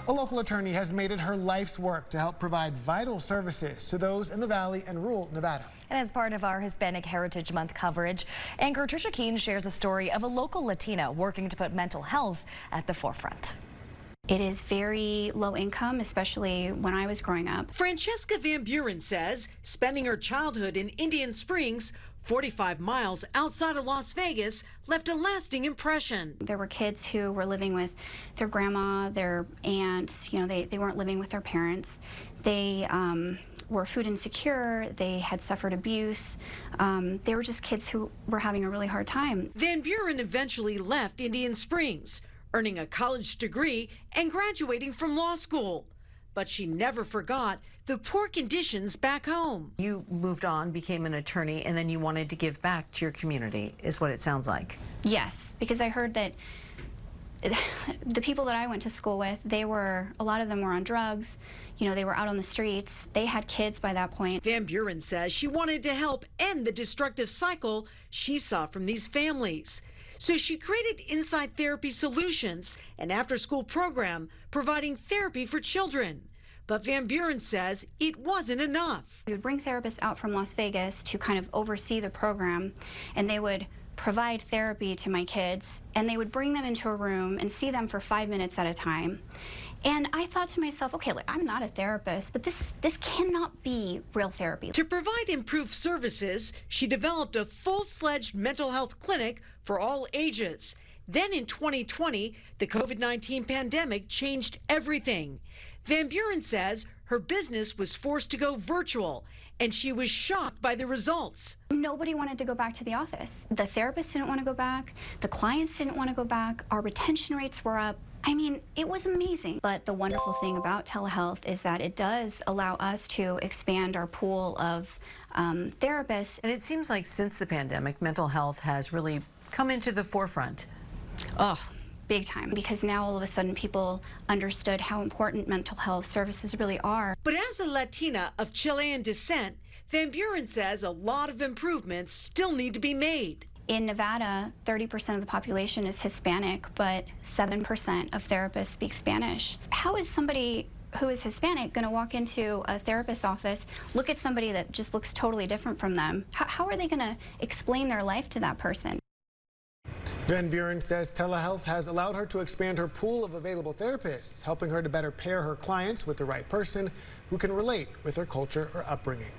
A local attorney has made it her life's work to help provide vital services to those in the Valley and rural Nevada. And as part of our Hispanic Heritage Month coverage, anchor Trisha Keene shares a story of a local Latina working to put mental health at the forefront. It is very low income, especially when I was growing up. Franchesca Van Buren says spending her childhood in Indian Springs, 45 miles outside of Las Vegas, left a lasting impression. There were kids who were living with their grandma, their aunts. You know, they weren't living with their parents. They were food insecure. They had suffered abuse. They were just kids who were having a really hard time. Van Buren eventually left Indian Springs, earning a college degree and graduating from law school. But she never forgot the poor conditions back home. You moved on, became an attorney, and then you wanted to give back to your community, is what it sounds like. Yes, because I heard that the people that I went to school with, a lot of them were on drugs. You know, they were out on the streets. They had kids by that point. Van Buren says she wanted to help end the destructive cycle she saw from these families. So she created Inside Therapy Solutions, an after-school program providing therapy for children. But Van Buren says it wasn't enough. We would bring therapists out from Las Vegas to kind of oversee the program, and they would provide therapy to my kids, and they would bring them into a room and see them for 5 minutes at a time. And I thought to myself, okay, look, I'm not a therapist, but this cannot be real therapy. To provide improved services, she developed a full-fledged mental health clinic for all ages. Then in 2020, the COVID-19 pandemic changed everything. Van Buren says her business was forced to go virtual, and she was shocked by the results. Nobody wanted to go back to the office. The therapists didn't want to go back. The clients didn't want to go back. Our retention rates were up. I mean, it was amazing. But the wonderful thing about telehealth is that it does allow us to expand our pool of therapists. And it seems like since the pandemic, mental health has really come into the forefront. Oh, big time, because now all of a sudden people understood how important mental health services really are. But as a Latina of Chilean descent, Van Buren says a lot of improvements still need to be made. In Nevada, 30% of the population is Hispanic, but 7% of therapists speak Spanish. How is somebody who is Hispanic going to walk into a therapist's office, look at somebody that just looks totally different from them? How are they going to explain their life to that person? Van Buren says telehealth has allowed her to expand her pool of available therapists, helping her to better pair her clients with the right person who can relate with their culture or upbringing.